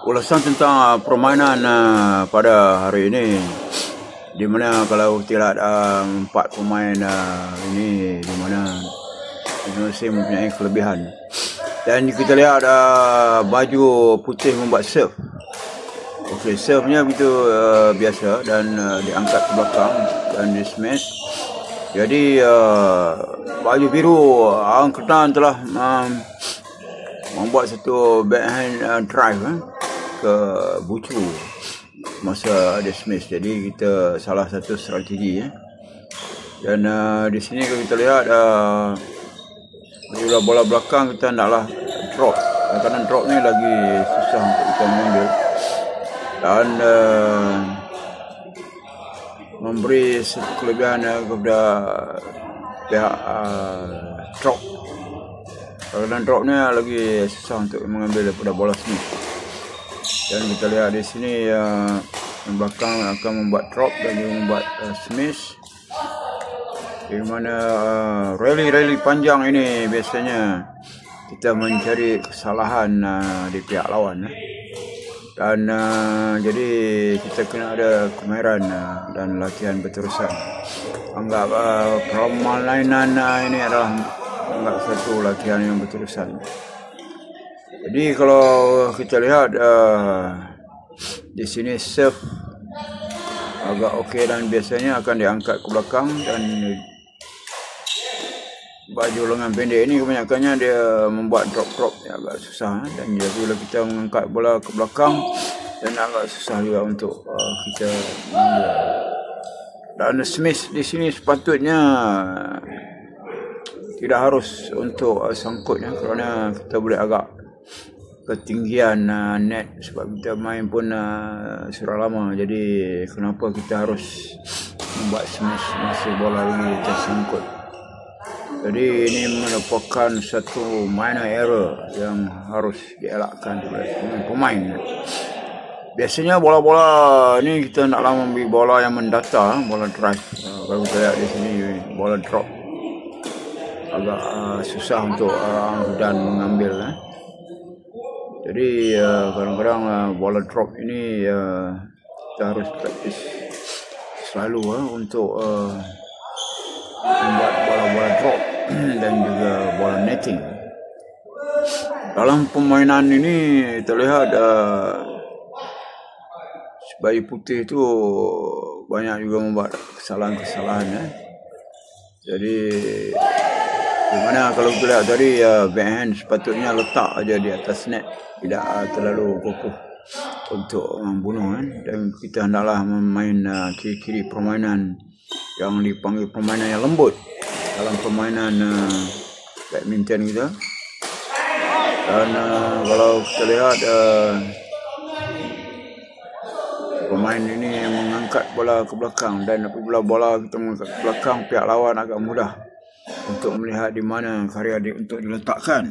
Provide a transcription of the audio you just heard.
ulasan tentang permainan pada hari ini, di mana kalau tidak ada 4 pemain ini, di mana Indonesia mempunyai kelebihan. Dan kita lihat baju putih membuat serve. Okey, serve-nya begitu biasa dan diangkat ke belakang dan di smash. Jadi baju biru Hang Kedah telah membuat satu backhand drive ke bucu masa ada smash. Jadi kita salah satu strategi Dan di sini kalau kita lihat bila bola belakang kita naklah drop. Kadang-kadang drop ni lagi susah untuk kita mengambil. Dan memberi kelebihan kepada pihak drop. Kadang-kadang drop ni lagi susah untuk mengambil daripada bola smash. Dan kita lihat di sini yang belakang akan membuat drop dan juga membuat smash. Di mana rally panjang ini biasanya kita mencari kesalahan di pihak lawan. Dan jadi kita kena ada kemahiran dan latihan berterusan. Anggap permainan ini adalah satu latihan yang berterusan. Jadi kalau kita lihat di sini serve agak okey dan biasanya akan diangkat ke belakang, dan baju lengan pendek ini kebanyakannya dia membuat drop agak susah. Dan bila kita mengangkat bola ke belakang dan agak susah juga untuk kita mengambil. Dan smash di sini sepatutnya tidak harus untuk sangkutnya, kerana kita boleh agak ketinggian net sebab kita main pun sudah lama. Jadi kenapa kita harus membuat smash masa bola lagi tersangkut. Jadi ini merupakan satu minor error yang harus dielakkan oleh pemain. Biasanya bola-bola ini kita naklah membeli bola yang mendata, bola drive. Kalau kita lihat di sini bola drop agak susah untuk dan mengambil. Jadi kadang-kadang bola drop ini kita harus praktis selalu untuk membuat bola-bola drop dan juga bola netting. Dalam permainan ini terlihat baju putih itu banyak juga membuat kesalahan-kesalahan. Jadi di mana kalau kita lihat tadi backhand sepatutnya letak aja di atas net, tidak terlalu kokoh untuk membunuh. Dan kita hendaklah memain kiri-kiri permainan yang dipanggil permainan yang lembut dalam permainan badminton kita. Dan kalau kita lihat pemain ini mengangkat bola ke belakang, dan apabila bola kita mengangkat ke belakang, pihak lawan agak mudah untuk melihat di mana karya dia untuk diletakkan.